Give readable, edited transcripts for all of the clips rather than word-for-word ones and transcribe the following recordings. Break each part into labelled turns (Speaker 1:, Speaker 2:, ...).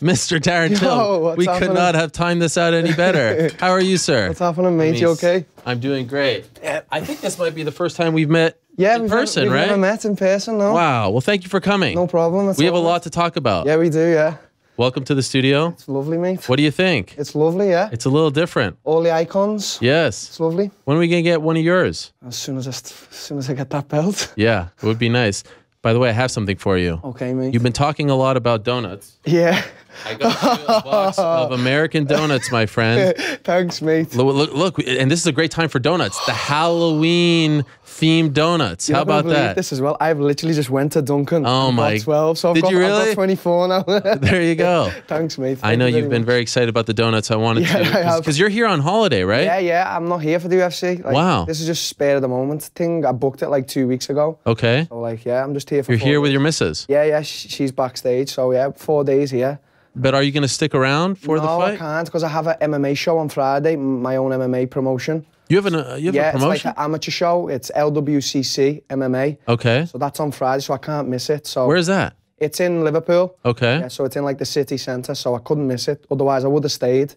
Speaker 1: Mr. Darren Till. We could not have timed this out any better. How are you, sir?
Speaker 2: What's happening, mate? You okay?
Speaker 1: I'm doing great. Yeah. I think this might be the first time we've met in person,
Speaker 2: we've
Speaker 1: right?
Speaker 2: We've never met in person, no.
Speaker 1: Wow. Well, thank you for coming.
Speaker 2: No problem.
Speaker 1: We have a lot to talk about.
Speaker 2: Yeah, we do, yeah.
Speaker 1: Welcome to the studio.
Speaker 2: It's lovely, mate.
Speaker 1: What do you think?
Speaker 2: It's lovely, yeah.
Speaker 1: It's a little different.
Speaker 2: All the icons.
Speaker 1: Yes.
Speaker 2: It's lovely.
Speaker 1: When are we going to get one of yours?
Speaker 2: As soon as I get that belt.
Speaker 1: Yeah, it would be nice. By the way, I have something for you.
Speaker 2: Okay, mate.
Speaker 1: You've been talking a lot about donuts.
Speaker 2: Yeah.
Speaker 1: I got you a box of American donuts, my friend.
Speaker 2: Thanks, mate.
Speaker 1: Look, and this is a great time for donuts. The Halloween-themed donuts. How about that?
Speaker 2: This as well. I've literally just went to Dunkin'.
Speaker 1: Oh my!
Speaker 2: 12, so I've got 24 now.
Speaker 1: There you go.
Speaker 2: Thanks, mate.
Speaker 1: I know you've been very excited about the donuts. I wanted to, because you're here on holiday, right?
Speaker 2: Yeah. I'm not here for the UFC.
Speaker 1: Wow.
Speaker 2: This is just spare of the moment thing. I booked it like 2 weeks ago.
Speaker 1: Okay.
Speaker 2: So I'm just here for.
Speaker 1: You're here with your missus.
Speaker 2: Yeah. She's backstage. So 4 days here.
Speaker 1: But are you going to stick around for the fight?
Speaker 2: No, I can't, because I have an MMA show on Friday, my own MMA promotion.
Speaker 1: You have a promotion?
Speaker 2: Yeah, it's like an amateur show. It's LWCC MMA.
Speaker 1: Okay.
Speaker 2: So that's on Friday, so I can't miss it. So
Speaker 1: where is that?
Speaker 2: It's in Liverpool.
Speaker 1: Okay.
Speaker 2: Yeah, so it's in like the city centre, so I couldn't miss it. Otherwise, I would have stayed.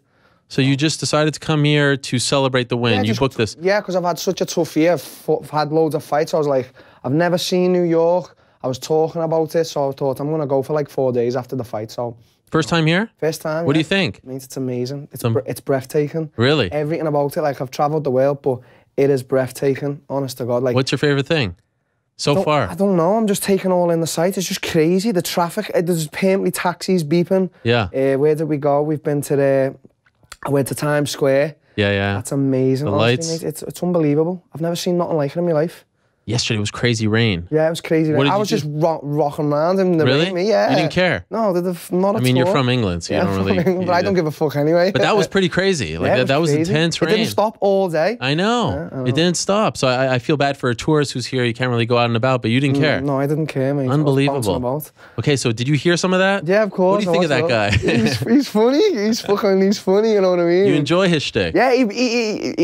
Speaker 1: So you just decided to come here to celebrate the win. You booked this.
Speaker 2: Yeah, because I've had such a tough year. I've had loads of fights. I was like, I've never seen New York. I was talking about it, so I thought I'm going to go for like 4 days after the fight. So.
Speaker 1: First time here?
Speaker 2: First time.
Speaker 1: What do you think?
Speaker 2: I mean, it's amazing. It's breathtaking.
Speaker 1: Really?
Speaker 2: Everything about it. Like, I've travelled the world, but it is breathtaking, honest to God. Like,
Speaker 1: what's your favourite thing so far?
Speaker 2: I don't know. I'm just taking all in the sight. It's just crazy. The traffic, there's permanently taxis beeping.
Speaker 1: Yeah.
Speaker 2: Where did we go? We've been to I went to Times Square.
Speaker 1: Yeah.
Speaker 2: That's amazing.
Speaker 1: The
Speaker 2: honestly,
Speaker 1: lights.
Speaker 2: It's unbelievable. I've never seen nothing like it in my life.
Speaker 1: Yesterday was crazy rain.
Speaker 2: Yeah, it was crazy rain. I was just rocking around in the rain. Yeah.
Speaker 1: You didn't care?
Speaker 2: No, not at all.
Speaker 1: I mean, you're from England, so you don't really...
Speaker 2: England, but I don't give a fuck anyway.
Speaker 1: But that was pretty crazy. Like that was intense rain.
Speaker 2: It didn't stop all day.
Speaker 1: I know. It didn't stop. So I feel bad for a tourist who's here. You can't really go out and about, but you didn't care.
Speaker 2: No, I didn't care, mate.
Speaker 1: Unbelievable. Okay, so did you hear some of that?
Speaker 2: Yeah, of course.
Speaker 1: What do you think of that guy?
Speaker 2: He's funny. He's funny, you know what I mean?
Speaker 1: You enjoy his shtick?
Speaker 2: Yeah,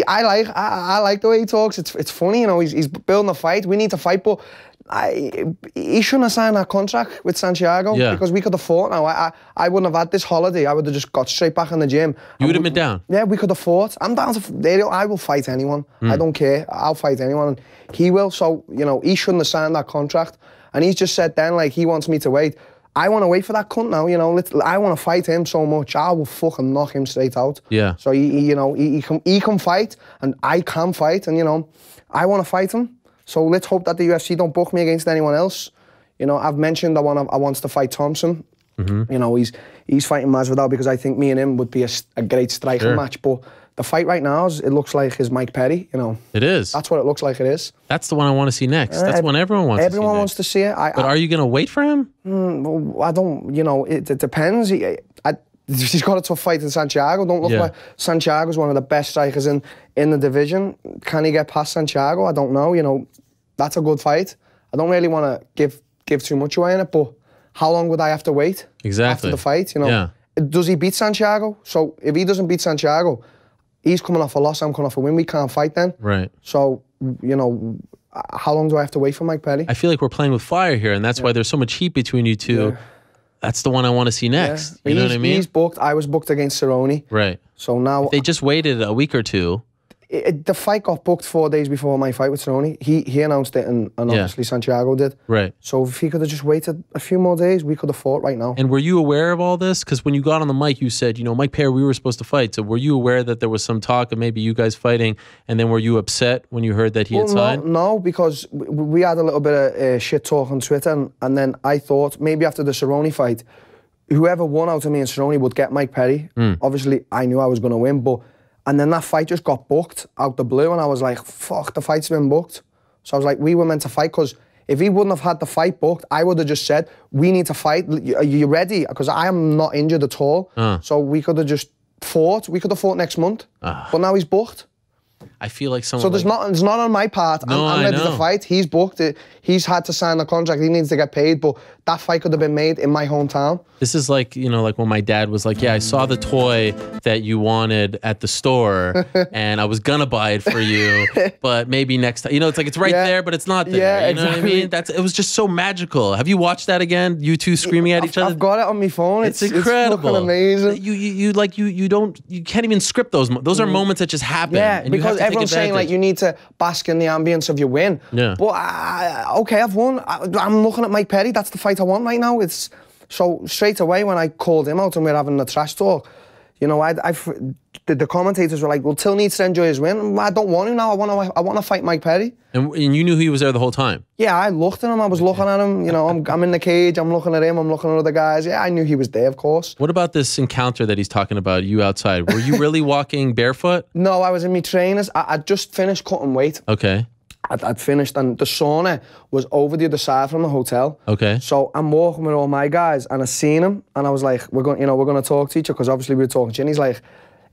Speaker 2: I like the way he talks. It's funny, you know, he's building a fight. We need to fight, but he shouldn't have signed that contract with Santiago because we could have fought now. I wouldn't have had this holiday. I would have just got straight back in the gym.
Speaker 1: You would have been down?
Speaker 2: Yeah, we could have fought. I'm down to... I will fight anyone. I don't care. I'll fight anyone. And he will. So, you know, he shouldn't have signed that contract. And he's just said then, like, he wants me to wait. I want to wait for that cunt now, you know. I want to fight him so much. I will fucking knock him straight out.
Speaker 1: Yeah.
Speaker 2: So, he can fight, and I can fight. And, you know, I want to fight him. So let's hope that the UFC don't book me against anyone else. You know, I've mentioned I want to fight Thompson. You know, he's fighting Masvidal because I think me and him would be a great striking match. But the fight right now, it looks like is Mike Perry, you know.
Speaker 1: It is.
Speaker 2: That's what it looks like it is.
Speaker 1: That's the one I want to see next. That's the one everyone wants to see next.
Speaker 2: Everyone wants to see it.
Speaker 1: But are you going to wait for him?
Speaker 2: Well, I don't, you know, it depends. He's got a tough fight in Santiago. Don't look like Santiago's one of the best strikers in the division. Can he get past Santiago? I don't know. You know, that's a good fight. I don't really want to give too much away in it, but how long would I have to wait after the fight? You know, does he beat Santiago? So if he doesn't beat Santiago, he's coming off a loss. I'm coming off a win. We can't fight then. Right. So you know, how long do I have to wait for Mike Perry?
Speaker 1: I feel like we're playing with fire here, and that's why there's so much heat between you two. Yeah. That's the one I want to see next. You know what I mean?
Speaker 2: He's booked. I was booked against Cerrone.
Speaker 1: Right.
Speaker 2: So now...
Speaker 1: If they just waited a week or two...
Speaker 2: The fight got booked 4 days before my fight with Cerrone. He announced it and obviously Santiago did. Right. So if he could have just waited a few more days, we could have fought right now.
Speaker 1: And were you aware of all this? Because when you got on the mic, you said, you know, Mike Perry, we were supposed to fight. So were you aware that there was some talk of maybe you guys fighting? And then were you upset when you heard that he had signed?
Speaker 2: No, because we had a little bit of shit talk on Twitter. And then I thought maybe after the Cerrone fight, whoever won out of me and Cerrone would get Mike Perry. Obviously, I knew I was going to win, and then that fight just got booked out the blue, and I was like, fuck, the fight's been booked. So I was like, we were meant to fight, because if he wouldn't have had the fight booked, I would have just said, we need to fight. Are you ready? Because I am not injured at all. So we could have just fought. We could have fought next month. But now he's booked.
Speaker 1: I feel like someone.
Speaker 2: So there's not on my part.
Speaker 1: No,
Speaker 2: I'm ready to fight. He's booked it. He's had to sign the contract. He needs to get paid. But that fight could have been made in my hometown.
Speaker 1: This is like, you know, like when my dad was like, yeah, I saw the toy that you wanted at the store and I was gonna buy it for you, but maybe next time. You know, it's like it's right there, but it's not there.
Speaker 2: Yeah,
Speaker 1: you know what I mean? It was just so magical. Have you watched that again? You two screaming at each other?
Speaker 2: I've got it on my phone.
Speaker 1: It's incredible.
Speaker 2: It's amazing.
Speaker 1: You can't even script those. Those are moments that just happen.
Speaker 2: Yeah,
Speaker 1: and
Speaker 2: because everyone's saying like you need to bask in the ambience of your win.
Speaker 1: Yeah.
Speaker 2: But okay, I've won. I'm looking at Mike Perry. That's the fight I want right now. It's so straight away when I called him out and we were having the trash talk, you know, the commentators were like, well, Till needs to enjoy his win. I don't want him now. I want to fight Mike Perry.
Speaker 1: And you knew he was there the whole time?
Speaker 2: Yeah, I looked at him. I was looking at him. You know, I'm in the cage. I'm looking at him. I'm looking at other guys. Yeah, I knew he was there, of course. What
Speaker 1: about this encounter that he's talking about, you outside? Were you really walking barefoot?
Speaker 2: No, I was in my trainers. I'd just finished cutting weight.
Speaker 1: Okay.
Speaker 2: I'd finished, and the sauna was over the other side from the hotel.
Speaker 1: Okay.
Speaker 2: So I'm walking with all my guys, and I seen him, and I was like, we're going to talk to each other, because obviously we were talking to him. He's like,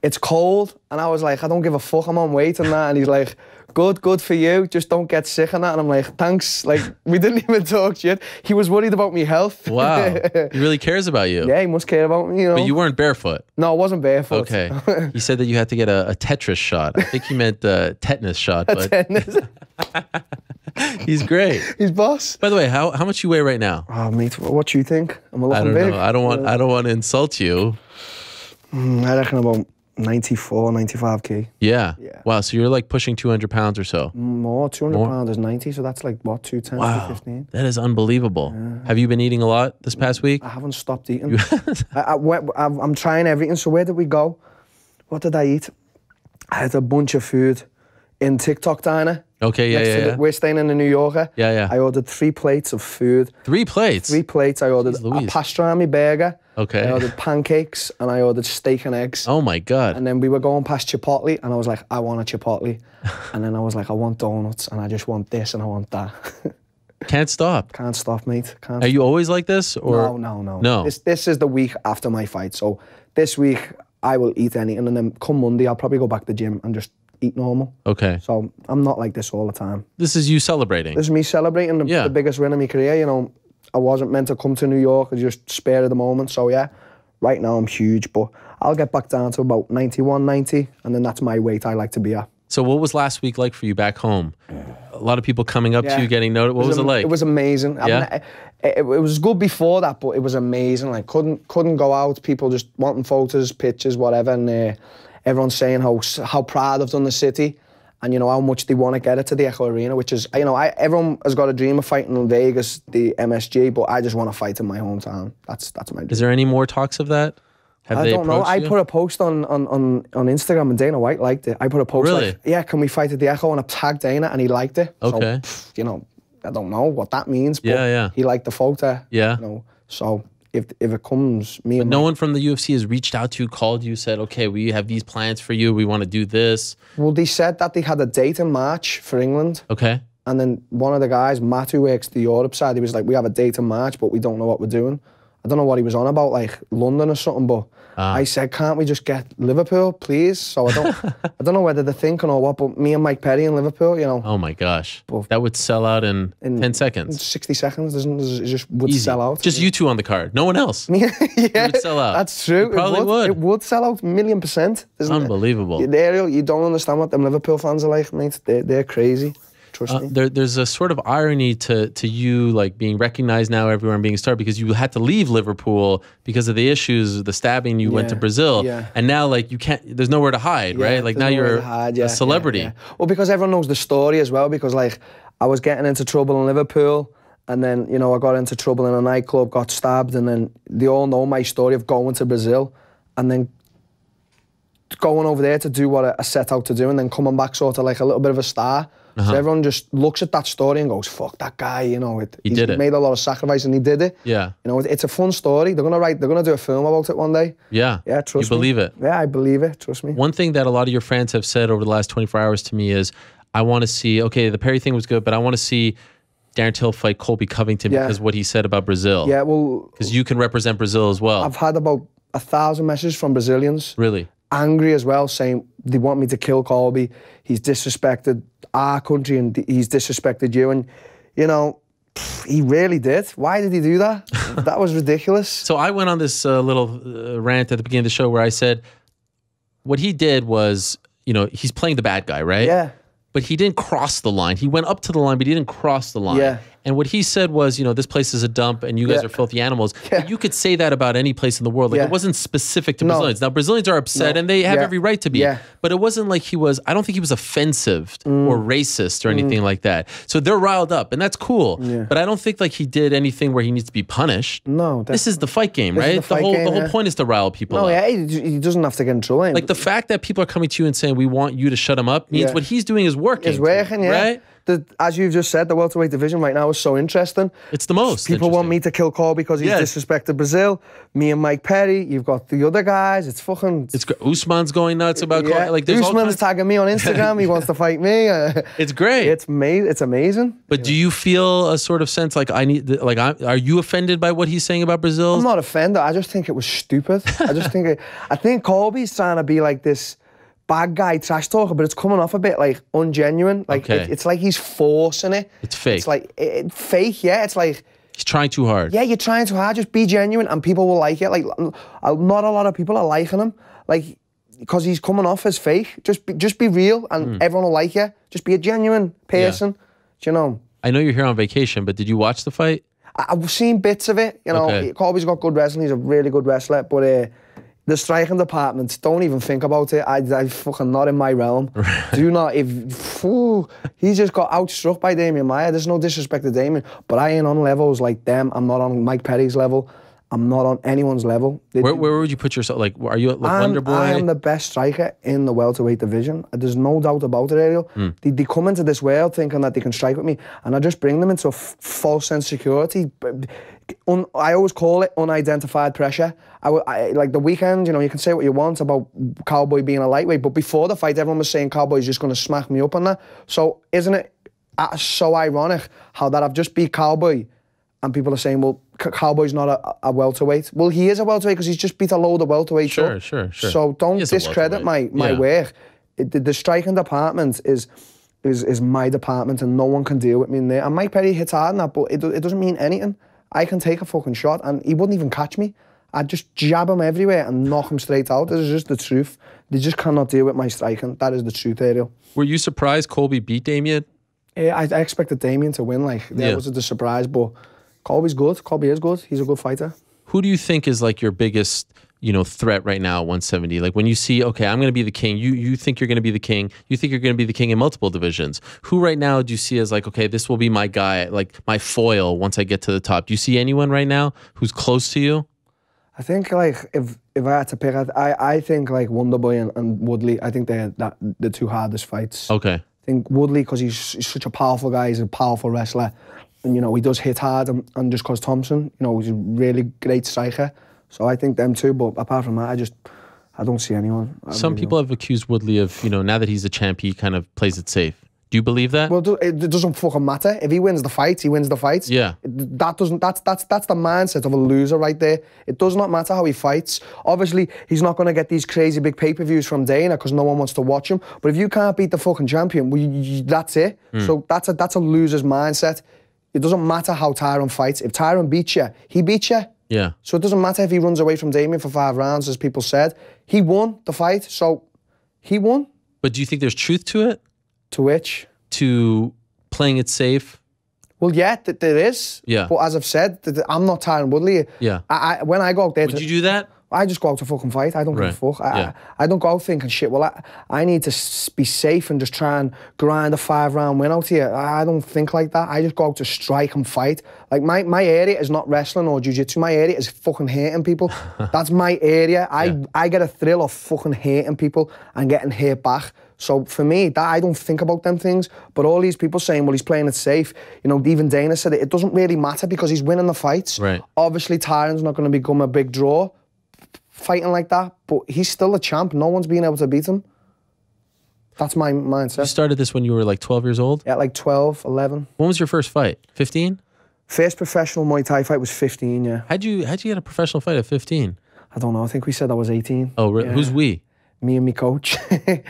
Speaker 2: it's cold, and I was like, I don't give a fuck, I'm on weight and that, and he's like, good for you, just don't get sick and that, and I'm like, thanks, like, we didn't even talk shit. He was worried about me health.
Speaker 1: Wow, he really cares about you.
Speaker 2: Yeah, he must care about me, you know.
Speaker 1: But you weren't barefoot?
Speaker 2: No, I wasn't barefoot.
Speaker 1: Okay. He said that you had to get a tetanus shot. I think he meant tetanus shot. But
Speaker 2: tetanus.
Speaker 1: He's great.
Speaker 2: He's boss.
Speaker 1: By the way, how much you weigh right now?
Speaker 2: Oh, mate, what do you think? I'm a little
Speaker 1: big.
Speaker 2: big.
Speaker 1: Know. I don't want to insult you.
Speaker 2: I reckon about 94, 95 kg.
Speaker 1: Yeah. Wow, so you're like pushing 200 pounds or so.
Speaker 2: More, 200 pounds is 90, so that's like, what, 210,
Speaker 1: wow.
Speaker 2: 215?
Speaker 1: That is unbelievable. Yeah. Have you been eating a lot this past week?
Speaker 2: I haven't stopped eating. I'm trying everything, so where did we go? What did I eat? I had a bunch of food in TikTok diner.
Speaker 1: Okay, yeah.
Speaker 2: We're staying in the New Yorker.
Speaker 1: Yeah.
Speaker 2: I ordered 3 plates of food.
Speaker 1: 3 plates?
Speaker 2: 3 plates. I ordered a pastrami burger.
Speaker 1: Okay.
Speaker 2: I ordered pancakes, and I ordered steak and eggs.
Speaker 1: Oh my God.
Speaker 2: And then we were going past Chipotle, and I was like, I want a Chipotle. And then I was like, I want donuts, and I just want this, and I want that.
Speaker 1: Can't stop.
Speaker 2: Can't stop, mate.
Speaker 1: Are you always like this? Or?
Speaker 2: No. This is the week after my fight. So this week, I will eat anything, and then come Monday, I'll probably go back to the gym and just eat normal.
Speaker 1: Okay.
Speaker 2: So I'm not like this all the time.
Speaker 1: This is you celebrating.
Speaker 2: This is me celebrating the biggest win of my career. You know, I wasn't meant to come to New York. I just spare of the moment. So yeah, right now I'm huge, but I'll get back down to about 91, 90, and then that's my weight I like to be at.
Speaker 1: So what was last week like for you back home? A lot of people coming up to you, getting noticed. What was it like?
Speaker 2: It was amazing.
Speaker 1: Yeah?
Speaker 2: I mean, it was good before that, but it was amazing. Like couldn't go out. People just wanting photos, pictures, whatever, and everyone's saying how proud I've done the city, and you know how much they want to get it to the Echo Arena, which is, you know, everyone has got a dream of fighting in Vegas, the MSG, but I just want to fight in my hometown. That's my dream.
Speaker 1: Is there any more talks of that?
Speaker 2: I don't know. I put a post on Instagram, and Dana White liked it. I put a post like, yeah, can we fight at the Echo? And I tagged Dana, and he liked it.
Speaker 1: Okay.
Speaker 2: So, you know, I don't know what that means, but
Speaker 1: yeah.
Speaker 2: he liked the photo.
Speaker 1: Yeah.
Speaker 2: You know, so if it comes,
Speaker 1: but no one from the UFC has reached out to you, called you, said, okay, we have these plans for you. We want to do this.
Speaker 2: Well, they said that they had a date in March for England.
Speaker 1: Okay.
Speaker 2: And then one of the guys, Matt, who works the Europe side, he was like, we have a date in March, but we don't know what we're doing. I don't know what he was on about, like London or something, but I said, can't we just get Liverpool, please? So I don't know whether they're thinking or what, but me and Mike Perry in Liverpool, you know.
Speaker 1: Oh my gosh. That would sell out in 10 seconds.
Speaker 2: 60 seconds, it just would sell out.
Speaker 1: Just you two on the card, no one else.
Speaker 2: Yeah.
Speaker 1: It would sell out.
Speaker 2: That's true.
Speaker 1: It probably would.
Speaker 2: It would sell out 1,000,000%.
Speaker 1: Unbelievable.
Speaker 2: Ariel, you don't understand what them Liverpool fans are like, mate. They're crazy. Trust me.
Speaker 1: There's a sort of irony to you like being recognized now everywhere and being a star, because you had to leave Liverpool because of the issues, the stabbing. You went to Brazil, and now like you can't. There's nowhere to hide, right? Like now you're a celebrity.
Speaker 2: Yeah. Well, because everyone knows the story as well. Because like I was getting into trouble in Liverpool, and then you know I got into trouble in a nightclub, got stabbed, and then they all know my story of going to Brazil, and then going over there to do what I set out to do, and then coming back sort of like a little bit of a star. So everyone just looks at that story and goes, fuck that guy, you know. He made a lot of sacrifice and he did it.
Speaker 1: Yeah.
Speaker 2: You know, it's a fun story. They're gonna do a film about it one day.
Speaker 1: Yeah.
Speaker 2: Yeah, trust me.
Speaker 1: You believe it?
Speaker 2: Yeah, I believe it, trust me.
Speaker 1: One thing that a lot of your friends have said over the last 24 hours to me is, I want to see, okay, the Perry thing was good, but I want to see Darren Till fight Colby Covington because what he said about Brazil.
Speaker 2: Yeah, well...
Speaker 1: Because you can represent Brazil as well.
Speaker 2: I've had about 1,000 messages from Brazilians.
Speaker 1: Really?
Speaker 2: angry as well, saying they want me to kill Colby. He's disrespected our country and he's disrespected you. And, you know, he really did. Why did he do that? That was ridiculous.
Speaker 1: So I went on this little rant at the beginning of the show where I said what he did was, you know, he's playing the bad guy, right?
Speaker 2: Yeah.
Speaker 1: But he didn't cross the line. He went up to the line, but he didn't cross the line.
Speaker 2: Yeah.
Speaker 1: And what he said was, you know, this place is a dump and you guys are filthy animals. But you could say that about any place in the world. Like it wasn't specific to Brazilians. Now, Brazilians are upset and they have every right to be. But it wasn't like he was, I don't think he was offensive or racist or anything like that. So they're riled up and that's cool. But I don't think like he did anything where he needs to be punished.
Speaker 2: No.
Speaker 1: This is the fight game, right? The whole point is to rile people up.
Speaker 2: No, yeah, he doesn't have to get in trouble.
Speaker 1: Like the fact that people are coming to you and saying, we want you to shut him up means what he's doing is working.
Speaker 2: It's working,
Speaker 1: right?
Speaker 2: As you've just said, the welterweight division right now is so interesting.
Speaker 1: It's the most.
Speaker 2: People want me to kill Cole because he's disrespected Brazil. Me and Mike Perry. You've got the other guys. It's fucking.
Speaker 1: It's Usman's going nuts about Cole. Like
Speaker 2: Usman's tagging me on Instagram. He wants to fight me.
Speaker 1: It's great.
Speaker 2: It's amazing.
Speaker 1: But do you feel a sort of sense like are you offended by what he's saying about Brazil?
Speaker 2: I'm not offended. I just think it was stupid. I think Colby's trying to be like this bad guy trash talker, but it's coming off a bit like ungenuine. Like it's like he's forcing it.
Speaker 1: It's fake.
Speaker 2: It's like fake. Yeah, it's like
Speaker 1: he's trying too hard. Yeah,
Speaker 2: you're trying too hard. Just be genuine, and people will like it. Like not a lot of people are liking him, like because he's coming off as fake. Just be real, and everyone will like you. Just be a genuine person. Do you know?
Speaker 1: I know you're here on vacation, but did you watch the fight?
Speaker 2: I've seen bits of it. You know, Colby's got good wrestling. He's a really good wrestler, but. The striking department, don't even think about it. I fucking not in my realm. Do not. He just got outstruck by Damian Maia. There's no disrespect to Damian, but I ain't on levels like them. I'm not on Mike Perry's level. I'm not on anyone's level.
Speaker 1: Where would you put yourself? Like, are you like Wonder Boy?
Speaker 2: I am the best striker in the welterweight division. There's no doubt about it, Ariel. They come into this world thinking that they can strike with me, and I just bring them into a false sense of security. I always call it unidentified pressure. Like the weekend, you know, you can say what you want about Cowboy being a lightweight, but before the fight, everyone was saying Cowboy's just going to smack me up on that. So isn't it so ironic how that I've just beat Cowboy and people are saying, well, Cowboy's not a welterweight. Well, he is a welterweight because he's just beat a load of welterweights. Sure. So don't discredit my work. The striking department is my department and no one can deal with me in there. And Mike Perry hits hard in that, but it doesn't mean anything. I can take a fucking shot and he wouldn't even catch me. I'd just jab him everywhere and knock him straight out. This is just the truth. They just cannot deal with my striking. That is the truth, Ariel.
Speaker 1: Were you surprised Colby beat Damian?
Speaker 2: Yeah, I expected Damian to win. Like, that was the surprise, but Colby's good. Colby is good. He's a good fighter.
Speaker 1: Who do you think is like your biggest, you know, threat right now at 170? Like when you see, okay, I'm going to be the king. You think you're going to be the king. You think you're going to be the king in multiple divisions. Who right now do you see as like, okay, this will be my guy, like my foil once I get to the top? Do you see anyone right now who's close to you?
Speaker 2: I think like if I had to pick, I think like Wonder Boy and Woodley. I think they're the two hardest fights.
Speaker 1: Okay.
Speaker 2: I think Woodley because he's such a powerful guy. He's a powerful wrestler. And, you know, he does hit hard, and just because Thompson, you know, he's a really great striker. So I think them too, but apart from that, I don't see anyone.
Speaker 1: Some people have accused Woodley of, you know, now that he's a champ, he kind of plays it safe. Do you believe that?
Speaker 2: Well, it doesn't fucking matter. If he wins the fight, he wins the fight.
Speaker 1: Yeah.
Speaker 2: That's the mindset of a loser right there. It does not matter how he fights. Obviously, he's not going to get these crazy big pay-per-views from Dana because no one wants to watch him. But if you can't beat the fucking champion, well, that's it. So that's a loser's mindset. It doesn't matter how Tyron fights. If Tyron beats you, he beats you.
Speaker 1: Yeah.
Speaker 2: So it doesn't matter if he runs away from Damian for 5 rounds, as people said. He won the fight, so he won.
Speaker 1: But do you think there's truth to it?
Speaker 2: To which?
Speaker 1: To playing it safe?
Speaker 2: Well, yeah, there is.
Speaker 1: Yeah.
Speaker 2: But as I've said, I'm not Tyron Woodley.
Speaker 1: Yeah.
Speaker 2: When I go out there...
Speaker 1: Would you do that?
Speaker 2: I just go out to fucking fight. I don't give a fuck. I don't go out thinking, shit, well, I need to be safe and just try and grind a 5-round win out here. I don't think like that. I just go out to strike and fight. Like, my area is not wrestling or jiu-jitsu. My area is fucking hating people. That's my area. I get a thrill of fucking hating people and getting hit back. So for me, I don't think about them things. But all these people saying, well, he's playing it safe. You know, even Dana said it doesn't really matter because he's winning the fights.
Speaker 1: Right.
Speaker 2: Obviously, Tyron's not going to become a big draw fighting like that, but he's still a champ. No one's been able to beat him. That's my mindset.
Speaker 1: You started this when you were like 12 years old?
Speaker 2: Yeah, like 12, 11.
Speaker 1: When was your first fight? 15?
Speaker 2: First professional Muay Thai fight was 15, yeah.
Speaker 1: How'd you get a professional fight at 15?
Speaker 2: I don't know. I think we said I was 18.
Speaker 1: Oh, really?
Speaker 2: Yeah.
Speaker 1: Who's we?
Speaker 2: Me and my coach.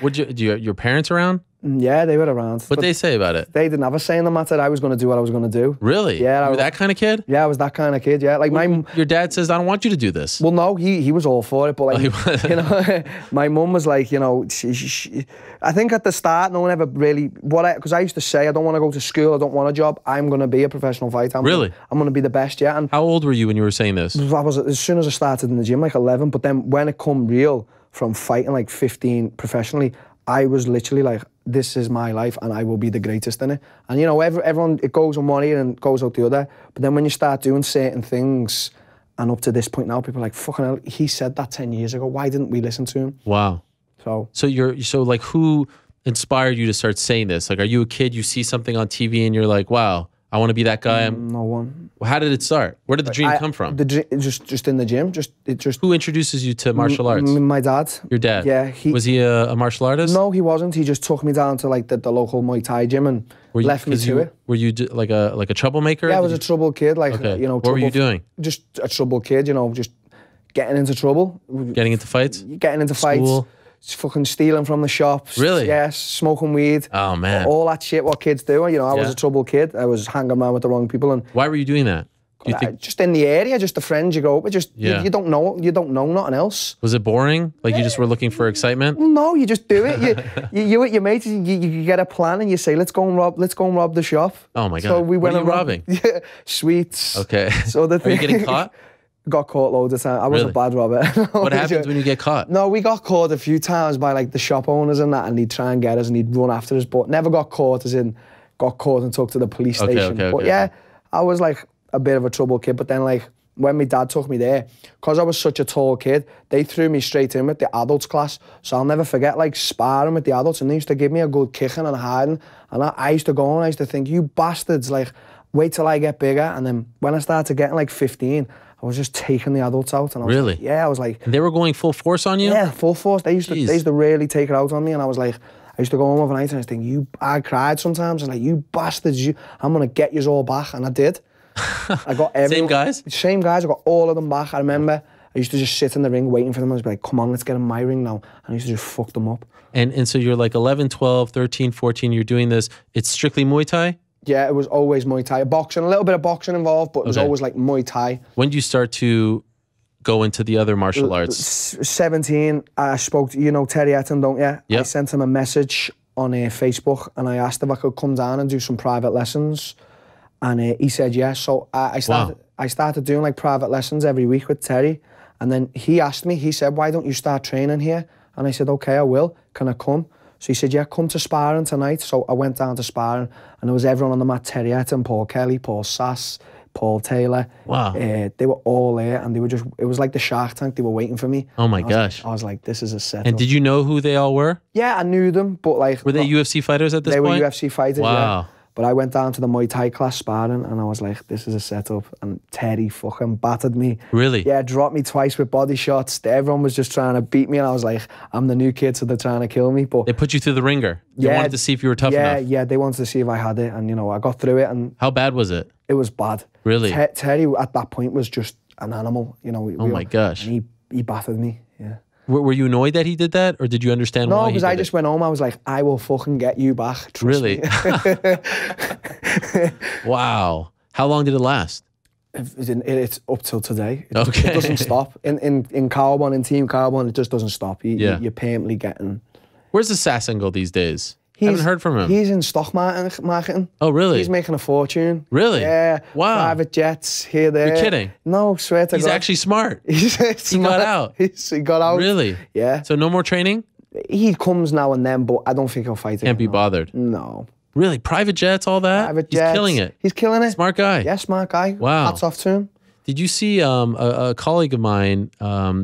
Speaker 1: Would your parents around?
Speaker 2: Yeah, they were around.
Speaker 1: What'd they say about it?
Speaker 2: They didn't have a say in the matter. I was going to do what I was going to do.
Speaker 1: Really?
Speaker 2: Yeah.
Speaker 1: You were that kind of kid?
Speaker 2: Yeah, I was that kind of kid, yeah. Like
Speaker 1: your dad says, I don't want you to do this.
Speaker 2: Well, no, he was all for it, but like, you know, my mum was like, you know, I think at the start, no one ever really, because I used to say, I don't want to go to school, I don't want a job, I'm going to be a professional fighter. I'm going to be the best, yeah. And
Speaker 1: how old were you when you were saying this?
Speaker 2: I was, as soon as I started in the gym, like 11, but then when it come real from fighting like 15 professionally, I was literally like, this is my life and I will be the greatest in it. And you know, everyone, it goes on one ear and goes out the other. But then when you start doing certain things, and up to this point now, people are like, fucking hell, he said that 10 years ago. Why didn't we listen to him?
Speaker 1: Wow.
Speaker 2: So
Speaker 1: like, who inspired you to start saying this? Like, are you a kid, you see something on TV and you're like, wow, I want to be that guy?
Speaker 2: No one.
Speaker 1: How did it start? Where did the dream come from?
Speaker 2: Just in the gym.
Speaker 1: Who introduces you to martial arts?
Speaker 2: My dad.
Speaker 1: Your dad?
Speaker 2: Yeah.
Speaker 1: Was he a martial artist?
Speaker 2: No, he wasn't. He just took me down to like the local Muay Thai gym and left me to it.
Speaker 1: Were you like a troublemaker?
Speaker 2: Yeah, I was a trouble kid. Like,
Speaker 1: okay.
Speaker 2: You know.
Speaker 1: What were you doing?
Speaker 2: Just a trouble kid, you know, just getting into trouble.
Speaker 1: Getting into fights?
Speaker 2: Getting into fights. Fucking stealing from the shops.
Speaker 1: Really?
Speaker 2: Yes, smoking weed.
Speaker 1: Oh, man.
Speaker 2: All that shit what kids do. You know, I was a trouble kid. I was hanging around with the wrong people. And
Speaker 1: why were you doing that?
Speaker 2: Just in the area, just the friends you grow up with. Just you don't know nothing else.
Speaker 1: Was it boring? Like you just were looking for excitement?
Speaker 2: No, you just do it. You with your mates, you get a plan and you say, let's go and rob the shop.
Speaker 1: Oh my God.
Speaker 2: So we went
Speaker 1: what are you robbing?
Speaker 2: Yeah, sweets.
Speaker 1: Okay.
Speaker 2: So
Speaker 1: are you getting caught?
Speaker 2: Got caught loads of times. I was a bad robber.
Speaker 1: What happens when you get caught?
Speaker 2: No, we got caught a few times by like the shop owners and that, and he'd try and get us and he'd run after us, but never got caught as in got caught and took to the police station. But yeah, I was like a bit of a trouble kid. But then like when my dad took me there, because I was such a tall kid, they threw me straight in with the adults class. So I'll never forget like sparring with the adults, and they used to give me a good kicking and hiding. And I used to go and I used to think, you bastards, like wait till I get bigger. And then when I started getting like 15, I was just taking the adults out. And I was
Speaker 1: really?
Speaker 2: Like, yeah, I was like...
Speaker 1: And they were going full force on you?
Speaker 2: Yeah, full force. They used to really take it out on me. And I was like, I used to go home overnight and I was thinking, I cried sometimes. I was like, you bastards, I'm going to get you all back. And I did. I got everyone.
Speaker 1: Same guys?
Speaker 2: Same guys. I got all of them back. I remember I used to just sit in the ring waiting for them. I was like, come on, let's get in my ring now. And I used to just fuck them up.
Speaker 1: And so you're like 11, 12, 13, 14, you're doing this. It's strictly Muay Thai?
Speaker 2: Yeah, it was always Muay Thai. Boxing, a little bit of boxing involved, but it was always like Muay Thai.
Speaker 1: When did you start to go into the other martial arts?
Speaker 2: 17, I spoke to, you know, Terry Etten, don't you?
Speaker 1: Yep.
Speaker 2: I sent him a message on Facebook and I asked if I could come down and do some private lessons. And he said yes. So I started doing like private lessons every week with Terry. And then he asked me, he said, why don't you start training here? And I said, okay, I will. Can I come? So he said, yeah, come to sparring tonight. So I went down to sparring and there was everyone on the mat, Terry Etten, Paul Kelly, Paul Sass, Paul Taylor.
Speaker 1: Wow.
Speaker 2: They were all there and they were just, it was like the Shark Tank, they were waiting for me.
Speaker 1: Oh my gosh.
Speaker 2: I was like, this is a setup.
Speaker 1: And did you know who they all were?
Speaker 2: Yeah, I knew them, but like...
Speaker 1: Were they UFC fighters at this point?
Speaker 2: They were UFC fighters,
Speaker 1: wow.
Speaker 2: Yeah. But I went down to the Muay Thai class sparring and I was like, this is a setup. And Terry fucking battered me.
Speaker 1: Really?
Speaker 2: Yeah, dropped me twice with body shots. Everyone was just trying to beat me and I was like, I'm the new kid, so they're trying to kill me. But
Speaker 1: they put you through the ringer? They wanted to see if you were tough enough?
Speaker 2: Yeah, they wanted to see if I had it. And, you know, I got through it. And
Speaker 1: how bad was it?
Speaker 2: It was bad.
Speaker 1: Really?
Speaker 2: Terry at that point was just an animal, you know.
Speaker 1: Oh my gosh.
Speaker 2: And he battered me, yeah.
Speaker 1: Were you annoyed that he did that, or did you understand why he did it? No, because
Speaker 2: I just went home. I was like, I will fucking get you back. Trust me.
Speaker 1: Wow. How long did it last?
Speaker 2: It's up till today. It doesn't stop. In Carbon, in Team Carbon, it just doesn't stop. You're permanently getting...
Speaker 1: Where's Assassin go these days? I haven't heard from him.
Speaker 2: He's in stock marketing.
Speaker 1: Oh, really?
Speaker 2: He's making a fortune.
Speaker 1: Really?
Speaker 2: Yeah.
Speaker 1: Wow.
Speaker 2: Private jets, here, there.
Speaker 1: You're kidding?
Speaker 2: No, swear to God.
Speaker 1: He's actually smart. He got out.
Speaker 2: He got out.
Speaker 1: Really?
Speaker 2: Yeah.
Speaker 1: So no more training?
Speaker 2: He comes now and then, but I don't think he'll fight again.
Speaker 1: Can't be bothered.
Speaker 2: No.
Speaker 1: Really? Private jets, all that?
Speaker 2: Private jets.
Speaker 1: He's killing it.
Speaker 2: He's killing it.
Speaker 1: Smart guy.
Speaker 2: Yeah, smart guy.
Speaker 1: Wow.
Speaker 2: Hats off to him.
Speaker 1: Did you see a colleague of mine,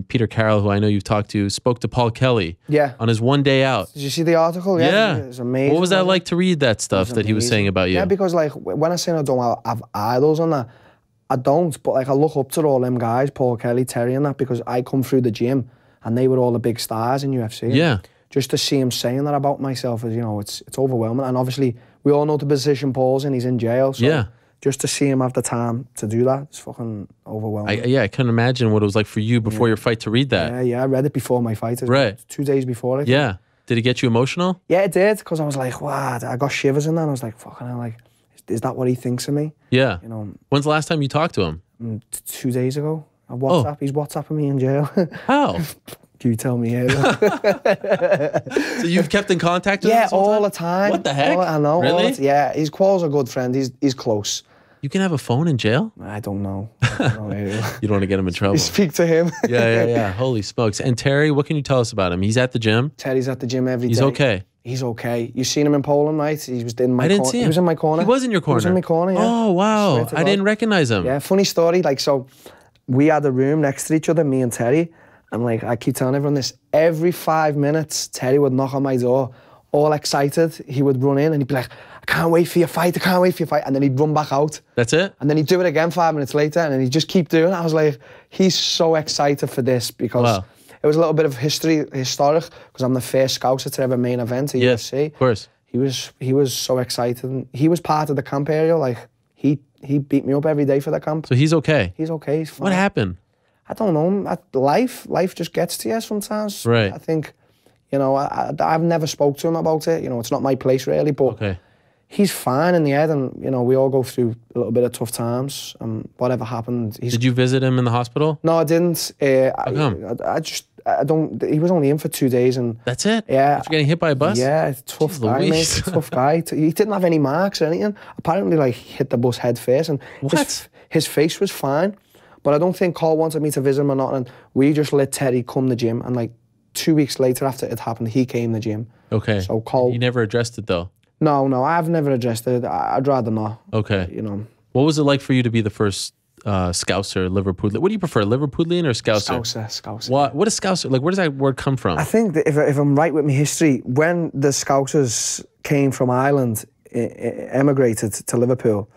Speaker 1: Peter Carroll, who I know you've talked to, spoke to Paul Kelly on his one day out?
Speaker 2: Did you see the article? Yeah. It was amazing.
Speaker 1: What was that like to read that stuff that he was saying about you?
Speaker 2: Yeah, because like when I say I don't have idols on that, I don't, but like I look up to all them guys, Paul Kelly, Terry and that, because I come through the gym and they were all the big stars in UFC.
Speaker 1: Yeah.
Speaker 2: Just to see him saying that about myself is, you know, it's overwhelming. And obviously we all know the position Paul's in, he's in jail. So just to see him have the time to do that, it's fucking overwhelming.
Speaker 1: I couldn't imagine what it was like for you before your fight to read that.
Speaker 2: Yeah, I read it before my fight.
Speaker 1: Right.
Speaker 2: 2 days before.
Speaker 1: Yeah. Did it get you emotional?
Speaker 2: Yeah, it did, because I was like, wow, I got shivers in that. I was like, fucking hell, like, is that what he thinks of me?
Speaker 1: Yeah.
Speaker 2: You know.
Speaker 1: When's the last time you talked to him?
Speaker 2: 2 days ago. He's WhatsApping me in jail.
Speaker 1: How?
Speaker 2: You tell me here.
Speaker 1: So you've kept in contact with him?
Speaker 2: Yeah, all the time.
Speaker 1: What the heck?
Speaker 2: I know.
Speaker 1: Really?
Speaker 2: Yeah, he's Qual's a good friend. He's close.
Speaker 1: You can have a phone in jail?
Speaker 2: I don't know.
Speaker 1: You don't want to get him in trouble.
Speaker 2: You speak to him.
Speaker 1: Yeah. Holy smokes. And Terry, what can you tell us about him? He's at the gym?
Speaker 2: Terry's at the gym every day.
Speaker 1: He's okay?
Speaker 2: He's okay. You seen him in Poland, right? He was in my corner.
Speaker 1: I didn't see him.
Speaker 2: He was in my corner.
Speaker 1: He was in your corner?
Speaker 2: He was in my corner, yeah.
Speaker 1: Oh, wow. I didn't recognize him.
Speaker 2: Yeah, funny story. Like, so we had a room next to each other, me and Terry. And like, I keep telling everyone this, every 5 minutes, Terry would knock on my door, all excited. He would run in and he'd be like, I can't wait for your fight, I can't wait for your fight. And then he'd run back out.
Speaker 1: That's it?
Speaker 2: And then he'd do it again 5 minutes later, and then he'd just keep doing it. I was like, he's so excited for this, because it was a little bit of historic, because I'm the first Scouser to ever main event at UFC.
Speaker 1: Of course.
Speaker 2: He was so excited. And he was part of the camp area. Like, he beat me up every day for the camp.
Speaker 1: So he's okay?
Speaker 2: He's okay, he's fine.
Speaker 1: What happened?
Speaker 2: I don't know. Life just gets to you sometimes.
Speaker 1: Right.
Speaker 2: I think, you know, I've never spoke to him about it. You know, it's not my place really, but he's fine in the head, and, you know, we all go through a little bit of tough times. Whatever happened. Did
Speaker 1: you visit him in the hospital?
Speaker 2: No, I didn't.
Speaker 1: How come?
Speaker 2: I don't. He was only in for 2 days, and
Speaker 1: that's it.
Speaker 2: Yeah.
Speaker 1: After getting hit by a bus.
Speaker 2: Yeah, tough guy, mate. Tough guy. He didn't have any marks or anything. Apparently, like, hit the bus head first, and his face was fine. But I don't think Cole wanted me to visit him or not, and we just let Terry come to the gym, and like 2 weeks later after it happened, he came to the gym.
Speaker 1: Okay.
Speaker 2: So Cole...
Speaker 1: You never addressed it though?
Speaker 2: No, I've never addressed it. I'd rather not.
Speaker 1: Okay.
Speaker 2: You know.
Speaker 1: What was it like for you to be the first Scouser, Liverpoolian? What do you prefer, Liverpoolian or Scouser?
Speaker 2: Scouser.
Speaker 1: What is Scouser? Like, where does that word come from?
Speaker 2: I think that if I'm right with my history, when the Scousers came from Ireland, emigrated to Liverpool,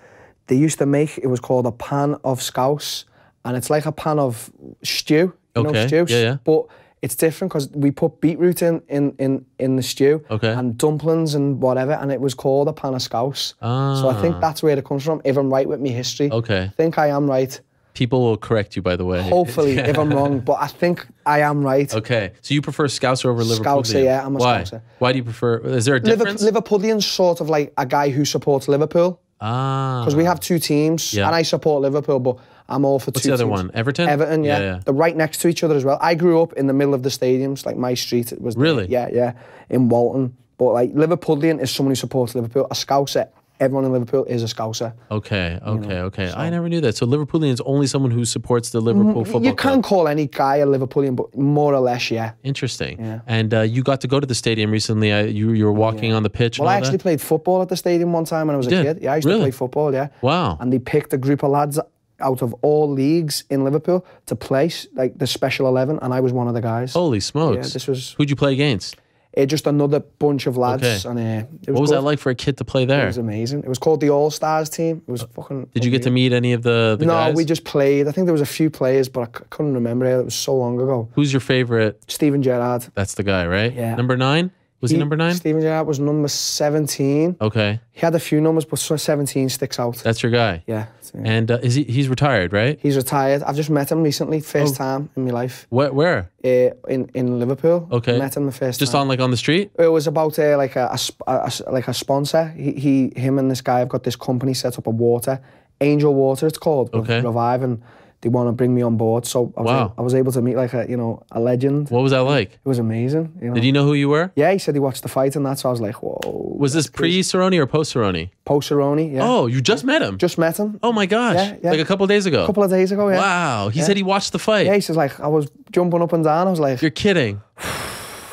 Speaker 2: they used to make, it was called a pan of scouse, and it's like a pan of stew, you know, stew.
Speaker 1: Yeah.
Speaker 2: But it's different because we put beetroot in the stew, and dumplings and whatever, and it was called a pan of scouse. So I think that's where it comes from, if I'm right with my history.
Speaker 1: Okay.
Speaker 2: I think I am right.
Speaker 1: People will correct you, by the way.
Speaker 2: Hopefully, if I'm wrong, but I think I am right.
Speaker 1: Okay. So you prefer Scouser over Liverpoolian?
Speaker 2: Scouser, yeah, I'm a Scouser.
Speaker 1: Why do you prefer, is there a difference?
Speaker 2: Liverpoolian's sort of like a guy who supports Liverpool. Because we have two teams, and I support Liverpool, but I'm all for
Speaker 1: What's
Speaker 2: two teams.
Speaker 1: What's the other one? Everton?
Speaker 2: Everton, yeah. They're right next to each other as well. I grew up in the middle of the stadiums, like my street. It was
Speaker 1: really?
Speaker 2: Yeah, in Walton. But like Liverpoolian is someone who supports Liverpool. A Scouser, everyone in Liverpool is a Scouser. Okay.
Speaker 1: So, I never knew that. So Liverpoolian is only someone who supports the Liverpool football club.
Speaker 2: You can call any guy a Liverpoolian, but more or less, yeah.
Speaker 1: Interesting.
Speaker 2: Yeah.
Speaker 1: And you got to go to the stadium recently. You were walking on the pitch.
Speaker 2: Well, I actually played football at the stadium one time when I was a kid. Yeah, I used to play football, yeah.
Speaker 1: Wow.
Speaker 2: And they picked a group of lads out of all leagues in Liverpool to play like the special 11, and I was one of the guys.
Speaker 1: Holy smokes.
Speaker 2: Yeah, this was...
Speaker 1: Who'd you play against?
Speaker 2: Just another bunch of lads. And it was
Speaker 1: what was that like for a kid to play there?
Speaker 2: It was amazing. It was called the All-Stars team. It was fucking...
Speaker 1: Did you get to meet any of the guys?
Speaker 2: No, we just played. I think there was a few players, but I couldn't remember it. It was so long ago.
Speaker 1: Who's your favorite?
Speaker 2: Steven Gerrard.
Speaker 1: That's the guy, right?
Speaker 2: Yeah.
Speaker 1: Number 9? Was he number 9?
Speaker 2: Steven Gerrard was number 17.
Speaker 1: Okay.
Speaker 2: He had a few numbers, but 17 sticks out.
Speaker 1: That's your guy?
Speaker 2: Yeah.
Speaker 1: And he's retired, right?
Speaker 2: He's retired. I've just met him recently, first time in my life.
Speaker 1: Where?
Speaker 2: In Liverpool.
Speaker 1: Okay.
Speaker 2: Met him the first
Speaker 1: time. Just on the street?
Speaker 2: It was about like a sponsor. Him and this guy have got this company set up of water, Angel Water it's called.
Speaker 1: Okay.
Speaker 2: Revive, and they want to bring me on board. So I was able to meet like a legend.
Speaker 1: What was that like?
Speaker 2: It was amazing. You know?
Speaker 1: Did he know who you were?
Speaker 2: Yeah, he said he watched the fight and that, so I was like, whoa.
Speaker 1: Was this pre-Cerrone or post-Cerrone?
Speaker 2: Post-Cerrone, yeah.
Speaker 1: Oh, you just met him?
Speaker 2: Just met him.
Speaker 1: Oh my gosh.
Speaker 2: Yeah.
Speaker 1: Like a couple of days ago?
Speaker 2: A couple of days ago, yeah.
Speaker 1: Wow. He said he watched the fight.
Speaker 2: Yeah, he says like, I was jumping up and down. I was like...
Speaker 1: You're kidding.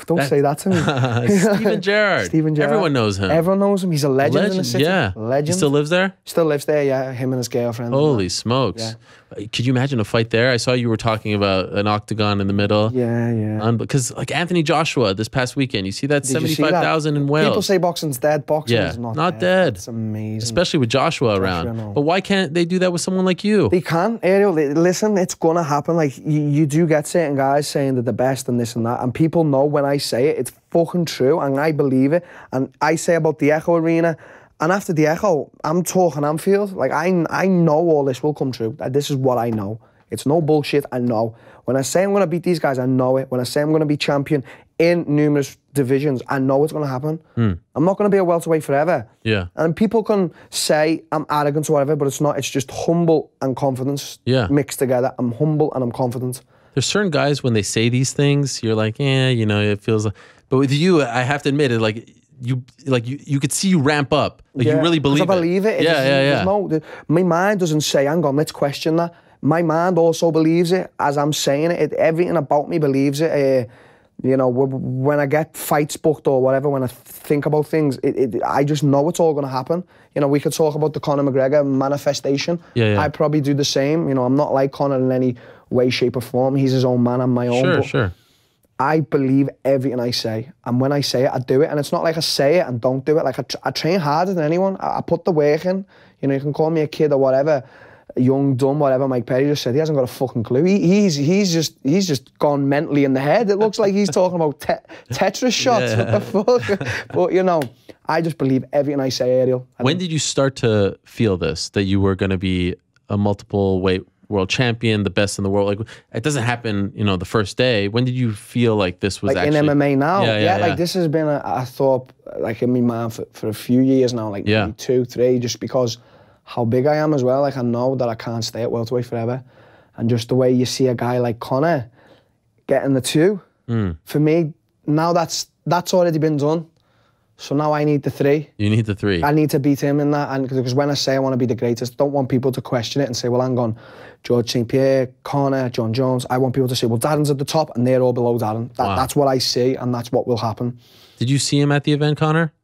Speaker 2: Don't say that to me.
Speaker 1: Steven Gerrard.
Speaker 2: Steven Gerrard.
Speaker 1: Everyone knows him.
Speaker 2: Everyone knows him. He's a legend in the city.
Speaker 1: Yeah.
Speaker 2: Legend.
Speaker 1: He still lives there?
Speaker 2: Still lives there, yeah. Him and his girlfriend.
Speaker 1: Holy smokes. Yeah. Could you imagine a fight there? I saw you were talking about an octagon in the middle.
Speaker 2: Yeah.
Speaker 1: Because like Anthony Joshua this past weekend, you see that 75,000 in Wales.
Speaker 2: People say boxing's dead. Boxing is
Speaker 1: not dead.
Speaker 2: It's amazing.
Speaker 1: Especially with Joshua around. But why can't they do that with someone like you?
Speaker 2: They can, Ariel. Listen, it's going to happen. Like, you do get certain guys saying they're the best and this and that. And people know when I say it, it's fucking true. And I believe it. And I say about the Echo Arena, And after the Echo, I'm talking Anfield. Like, I know all this will come true. This is what I know. It's no bullshit, I know. When I say I'm going to beat these guys, I know it. When I say I'm going to be champion in numerous divisions, I know it's going to happen. I'm not going to be a welterweight forever.
Speaker 1: Yeah.
Speaker 2: And people can say I'm arrogant or whatever, but it's not. It's just humble and confidence mixed together. I'm humble and I'm confident.
Speaker 1: There's certain guys, when they say these things, you're like, you know, it feels like... But with you, I have to admit it, like you could see you ramp up. Like, you really believe it.
Speaker 2: I believe it. My mind doesn't say, hang on, let's question that. My mind also believes it as I'm saying it. Everything about me believes it. You know, when I get fights booked or whatever, when I think about things, I just know it's all going to happen. You know, we could talk about the Conor McGregor manifestation. I probably do the same. You know, I'm not like Conor in any way, shape or form. He's his own man, I'm my own.
Speaker 1: Sure.
Speaker 2: I believe everything I say. And when I say it, I do it. And it's not like I say it and don't do it. Like, I train harder than anyone. I put the work in. You know, you can call me a kid or whatever. Young, dumb, whatever Mike Perry just said. He hasn't got a fucking clue. He's just gone mentally in the head. It looks like he's talking about Tetris shots. What the fuck? But, you know, I just believe everything I say, Ariel.
Speaker 1: When did you start to feel this, that you were going to be a multiple weight world champion, the best in the world? Like, it doesn't happen, you know, the first day. When did you feel like this was
Speaker 2: like
Speaker 1: actually...
Speaker 2: in MMA now? Like, this has been, I thought, like, in my mind for a few years now, like maybe 2, 3, just because how big I am as well. Like, I know that I can't stay at welterweight forever. And just the way you see a guy like Conor getting the 2, for me, now that's already been done. So now I need the 3.
Speaker 1: You need the 3.
Speaker 2: I need to beat him in that. And because when I say I want to be the greatest, I don't want people to question it and say, well, hang on, George St. Pierre, Conor, John Jones. I want people to say, well, Darren's at the top and they're all below Darren. That's what I see, and that's what will happen. Did
Speaker 1: you see him at the event, Conor?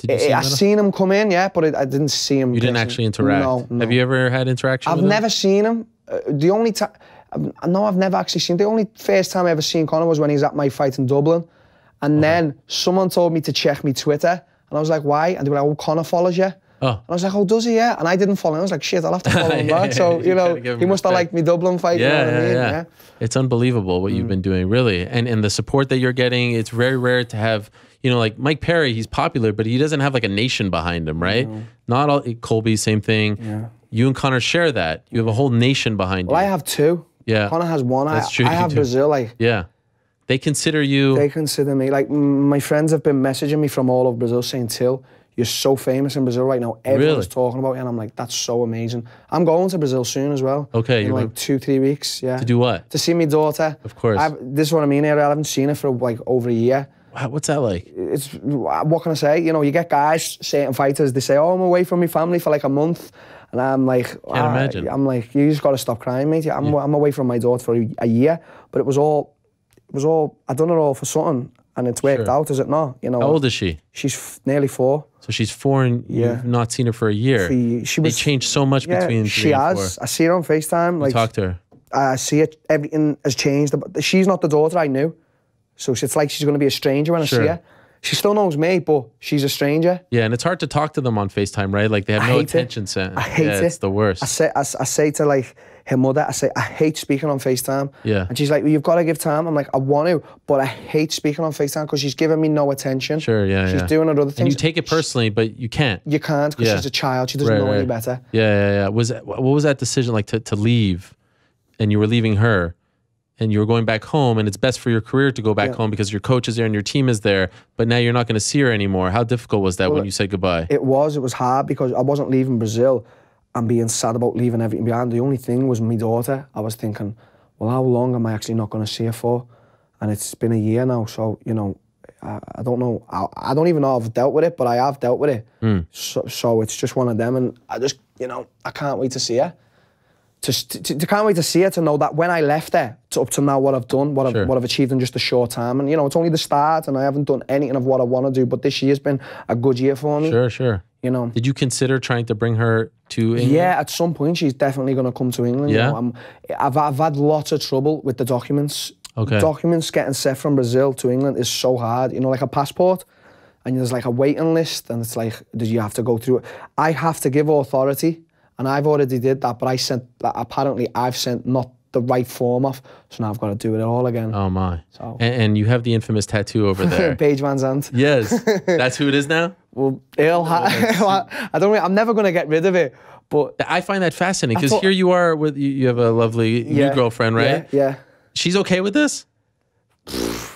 Speaker 2: I seen him come in, but I didn't see him.
Speaker 1: You didn't actually interact? No. Have you ever had interaction with him?
Speaker 2: I've never seen him. The only time... No, I've never actually seen him. The only first time I ever seen Conor was when he was at my fight in Dublin. And then someone told me to check me Twitter. And I was like, why? And they were like, oh, Conor follows you. And I was like, oh, does he? Yeah. And I didn't follow him. I was like, shit, I'll have to follow him back. So, you know, he must have liked me Dublin fight. You know what I mean? Yeah.
Speaker 1: It's unbelievable what you've been doing, really. And the support that you're getting, it's very rare to have... You know, like Mike Perry, he's popular, but he doesn't have like a nation behind him, right? Not all... Colby, same thing. You and Conor share that. You have a whole nation behind you.
Speaker 2: I have 2. Conor has 1.
Speaker 1: That's true.
Speaker 2: I have Brazil, like...
Speaker 1: They consider you...
Speaker 2: They consider me. Like, my friends have been messaging me from all over Brazil saying, Till, you're so famous in Brazil right now. Everyone's talking about you. And I'm like, that's so amazing. I'm going to Brazil soon as well.
Speaker 1: Okay.
Speaker 2: In like 2, 3 weeks,
Speaker 1: To do what?
Speaker 2: To see my daughter.
Speaker 1: Of course.
Speaker 2: This is what I mean here. I haven't seen her for like over a year.
Speaker 1: Wow, what's that like?
Speaker 2: It's, what can I say? You know, you get guys, certain fighters, they say, oh, I'm away from my family for like a month. And I'm like,
Speaker 1: can't imagine.
Speaker 2: I'm like, you just got to stop crying, mate. I'm away from my daughter for a year. But it was all, I done it all for something. And it's worked out, is it not? You know.
Speaker 1: How old is she?
Speaker 2: She's nearly 4.
Speaker 1: So she's 4 and you've not seen her for a year. They changed so much between 3 and 4.
Speaker 2: She has. I see her on FaceTime.
Speaker 1: You talk to her?
Speaker 2: I see it. Everything has changed. She's not the daughter I knew. So it's like she's going to be a stranger when I see her. She still knows me, but she's a stranger. Yeah,
Speaker 1: and it's hard to talk to them on FaceTime, right? Like, they have no attention span.
Speaker 2: I hate it.
Speaker 1: It's the worst.
Speaker 2: I say to, like, her mother, I say, I hate speaking on FaceTime. And she's like, well, you've got to give time. I'm like, I want to, but I hate speaking on FaceTime because she's giving me no attention. She's doing other things.
Speaker 1: And you take it personally, but you can't.
Speaker 2: You can't because she's a child. She doesn't know any better.
Speaker 1: What was that decision like to leave, and you were leaving her, and you were going back home, and it's best for your career to go back home because your coach is there and your team is there, but now you're not going to see her anymore. How difficult was that when you said goodbye?
Speaker 2: It was hard because I wasn't leaving Brazil and being sad about leaving everything behind. The only thing was my daughter. I was thinking, well, how long am I actually not going to see her for? And it's been a year now, so, you know, I don't know. I don't even know if I've dealt with it, but I have dealt with it. So it's just one of them, and I just, you know, I can't wait to see her. Can't wait to see her, to know that when I left her, up to now what I've done, what I've achieved in just a short time. And, you know, it's only the start and I haven't done anything of what I want to do, but this year's been a good year for me.
Speaker 1: Sure.
Speaker 2: You know.
Speaker 1: Did you consider trying to bring her to England?
Speaker 2: Yeah, at some point she's definitely going to come to England.
Speaker 1: Yeah?
Speaker 2: You know, I've had lots of trouble with the documents. Documents getting sent from Brazil to England is so hard. You know, like a passport, and there's like a waiting list, and it's like, do you have to go through it? I have to give authority. And I've already did that, but apparently I've sent not the right form off, so now I've got to do it all again.
Speaker 1: Oh my. So. And you have the infamous tattoo over there.
Speaker 2: Paige Van Zandt.
Speaker 1: Yes. That's who it is now?
Speaker 2: Well, I'm never going to get rid of it. But
Speaker 1: I find that fascinating because here you are with you have a lovely new girlfriend, right?
Speaker 2: Yeah.
Speaker 1: She's okay with this?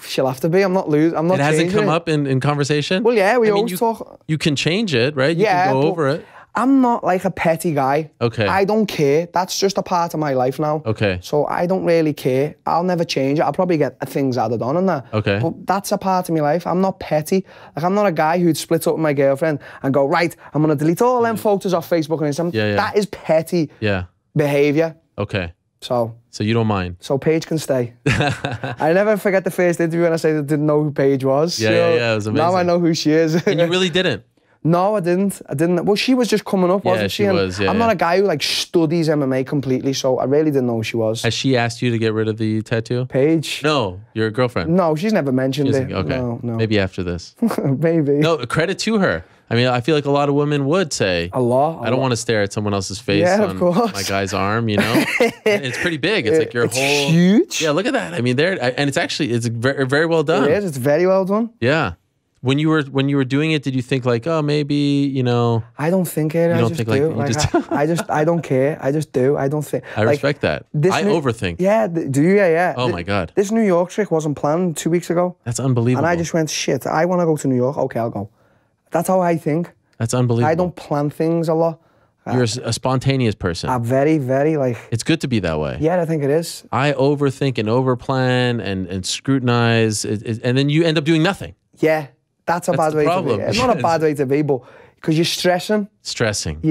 Speaker 2: She'll have to be. I'm not losing. I'm not. It
Speaker 1: hasn't come up in conversation.
Speaker 2: Well, yeah, we always talk.
Speaker 1: You can change it, right? You can go over it.
Speaker 2: I'm not like a petty guy.
Speaker 1: Okay.
Speaker 2: I don't care. That's just a part of my life now.
Speaker 1: Okay.
Speaker 2: So I don't really care. I'll never change it. I'll probably get things added on and that.
Speaker 1: Okay.
Speaker 2: But that's a part of my life. I'm not petty. Like, I'm not a guy who'd split up with my girlfriend and go, right, I'm going to delete all them photos off Facebook and Instagram.
Speaker 1: Yeah.
Speaker 2: That is petty behaviour.
Speaker 1: Okay.
Speaker 2: So
Speaker 1: you don't mind.
Speaker 2: So Paige can stay. I never forget the first interview when I said I didn't know who Paige was.
Speaker 1: Yeah, it was amazing.
Speaker 2: Now I know who she is.
Speaker 1: And you really didn't?
Speaker 2: No, I didn't. Well, she was just coming up, wasn't she?
Speaker 1: Yeah, she was,
Speaker 2: I'm not a guy who like studies MMA completely, so I really didn't know who she was.
Speaker 1: Has she asked you to get rid of the tattoo?
Speaker 2: Paige?
Speaker 1: No, your girlfriend.
Speaker 2: No, she's never mentioned it.
Speaker 1: Okay.
Speaker 2: No.
Speaker 1: Maybe after this.
Speaker 2: Maybe.
Speaker 1: No, credit to her. I mean, I feel like a lot of women would say,
Speaker 2: I don't
Speaker 1: want to stare at someone else's face on my guy's arm, you know? It's pretty big. It's like your whole...
Speaker 2: It's huge.
Speaker 1: Yeah, look at that. I mean, and it's very, very well done.
Speaker 2: It is. It's very well done.
Speaker 1: Yeah. When you were doing it, did you think like, oh, maybe, you know?
Speaker 2: I don't think it. I don't care. I just do. I don't think.
Speaker 1: I respect that. I overthink.
Speaker 2: Yeah. Do you? Yeah.
Speaker 1: Oh my God.
Speaker 2: This New York trip wasn't planned 2 weeks ago.
Speaker 1: That's unbelievable.
Speaker 2: And I just went, shit, I want to go to New York. Okay, I'll go. That's how I think.
Speaker 1: That's unbelievable.
Speaker 2: I don't plan things a lot.
Speaker 1: You're a spontaneous person.
Speaker 2: I'm very, very like...
Speaker 1: It's good to be that way.
Speaker 2: Yeah, I think it is.
Speaker 1: I overthink and overplan and scrutinize, and then you end up doing nothing.
Speaker 2: Yeah. That's a bad way to be. It's not a bad way to be, but because you're stressing.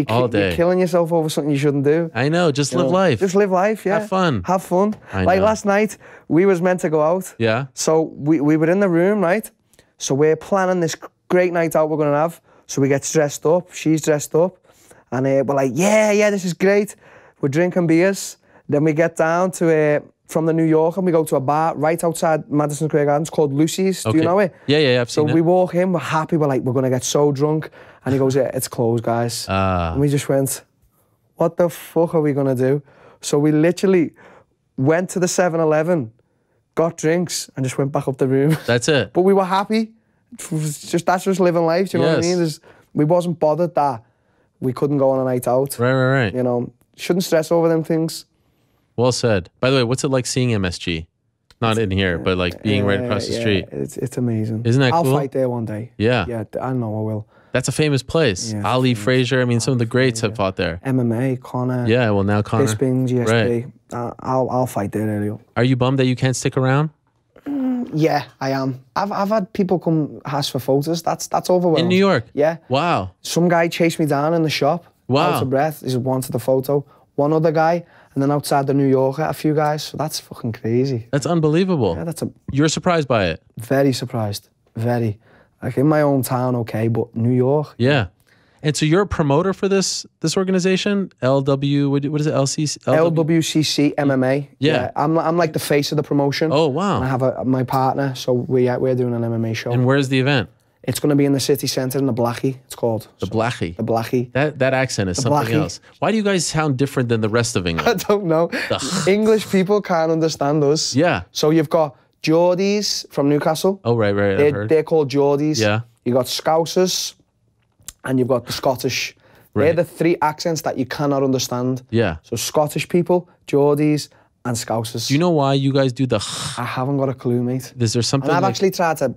Speaker 2: All day. You're killing yourself over something you shouldn't do.
Speaker 1: I know. Just live life.
Speaker 2: Just live life, yeah.
Speaker 1: Have fun.
Speaker 2: Have fun. Like last night, we was meant to go out.
Speaker 1: Yeah.
Speaker 2: So we were in the room, right? So we're planning this great night out we're going to have. So we get dressed up. She's dressed up. And we're like, yeah, this is great. We're drinking beers. Then we get down to... from the New York, and we go to a bar right outside Madison Square Gardens called Lucy's. Do you know it?
Speaker 1: Yeah, I've seen it.
Speaker 2: So we walk in, we're happy, we're going to get so drunk. And he goes, yeah, it's closed, guys. And we just went, what the fuck are we going to do? So we literally went to the 7-Eleven, got drinks, and just went back up the room.
Speaker 1: That's it.
Speaker 2: But we were happy. That's just living life, do you know what I mean? We wasn't bothered that we couldn't go on a night out.
Speaker 1: Right.
Speaker 2: You know, shouldn't stress over them things.
Speaker 1: Well said. By the way, what's it like seeing MSG? Not in here, but like being right across the street.
Speaker 2: It's amazing.
Speaker 1: Isn't that cool?
Speaker 2: I'll fight there one day.
Speaker 1: Yeah,
Speaker 2: I know I will.
Speaker 1: That's a famous place.
Speaker 2: Yeah,
Speaker 1: Ali, Frazier. I mean, some of the greats have fought there.
Speaker 2: MMA, Conor.
Speaker 1: Yeah, well now Conor.
Speaker 2: Bisping, GSP.
Speaker 1: Right.
Speaker 2: I'll fight there, Ariel.
Speaker 1: Are you bummed that you can't stick around?
Speaker 2: Yeah, I am. I've had people come ask for photos. That's overwhelming.
Speaker 1: In New York?
Speaker 2: Yeah.
Speaker 1: Wow.
Speaker 2: Some guy chased me down in the shop.
Speaker 1: Wow.
Speaker 2: Out of breath. He just wanted a photo. One other guy. And then outside the New Yorker, a few guys. So that's fucking crazy.
Speaker 1: That's unbelievable.
Speaker 2: Yeah,
Speaker 1: You're surprised by it?
Speaker 2: Very surprised. Very. Like in my own town, okay, but New York.
Speaker 1: Yeah. And so you're a promoter for this organization? LW, what is it? LCC?
Speaker 2: LWCC MMA.
Speaker 1: Yeah.
Speaker 2: I'm like the face of the promotion.
Speaker 1: Oh, wow.
Speaker 2: And I have my partner, so we're doing an MMA show.
Speaker 1: And where's the event?
Speaker 2: It's going to be in the city centre in the Blackie, it's called.
Speaker 1: The Blackie?
Speaker 2: The Blackie.
Speaker 1: That accent is something else. Why do you guys sound different than the rest of England?
Speaker 2: I don't know. English people can't understand us.
Speaker 1: Yeah.
Speaker 2: So you've got Geordies from Newcastle.
Speaker 1: Oh, right.
Speaker 2: They're called Geordies.
Speaker 1: Yeah.
Speaker 2: You've got Scousers, and you've got the Scottish.
Speaker 1: Right.
Speaker 2: They're the three accents that you cannot understand.
Speaker 1: Yeah.
Speaker 2: So Scottish people, Geordies, and Scousers.
Speaker 1: Do you know why you guys do the...
Speaker 2: I haven't got a clue, mate.
Speaker 1: Is there something
Speaker 2: and I've actually tried to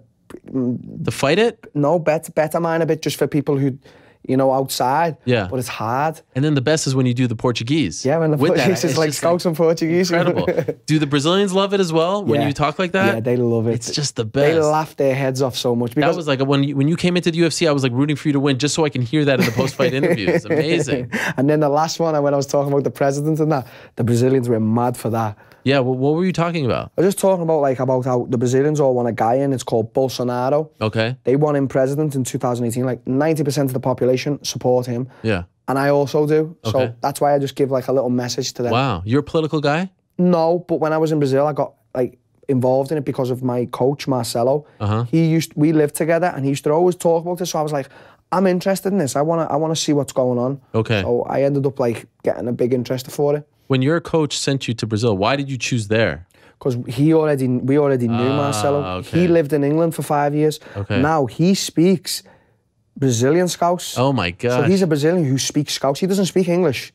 Speaker 1: fight it?
Speaker 2: No, better mine a bit just for people who, you know, outside.
Speaker 1: Yeah.
Speaker 2: But it's hard.
Speaker 1: And then the best is when you do the Portuguese.
Speaker 2: Yeah, when the Portuguese is like Scouse and Portuguese.
Speaker 1: Incredible. Do the Brazilians love it as well when you talk like that?
Speaker 2: Yeah, they love it.
Speaker 1: It's just the best.
Speaker 2: They laugh their heads off so much. Because
Speaker 1: that was like when you came into the UFC, I was like rooting for you to win just so I can hear that in the post-fight interview. It's amazing.
Speaker 2: And then the last one, when I was talking about the president and that, the Brazilians were mad for that.
Speaker 1: Yeah, well, what were you talking about?
Speaker 2: I was just talking about how the Brazilians all want a guy in. It's called Bolsonaro.
Speaker 1: Okay.
Speaker 2: They want him president in 2018. Like 90% of the population support him.
Speaker 1: Yeah.
Speaker 2: And I also do.
Speaker 1: Okay.
Speaker 2: So that's why I just give like a little message to them.
Speaker 1: Wow. You're a political guy?
Speaker 2: No, but when I was in Brazil, I got like involved in it because of my coach, Marcelo. We lived together and he used to always talk about this. So I was like, I'm interested in this. I wanna see what's going on.
Speaker 1: Okay.
Speaker 2: So I ended up like getting a big interest for it.
Speaker 1: When your coach sent you to Brazil, why did you choose there?
Speaker 2: Because we already knew Marcelo.
Speaker 1: Okay.
Speaker 2: He lived in England for 5 years.
Speaker 1: Okay.
Speaker 2: Now he speaks Brazilian Scouse.
Speaker 1: Oh my God.
Speaker 2: So he's a Brazilian who speaks Scouse. He doesn't speak English.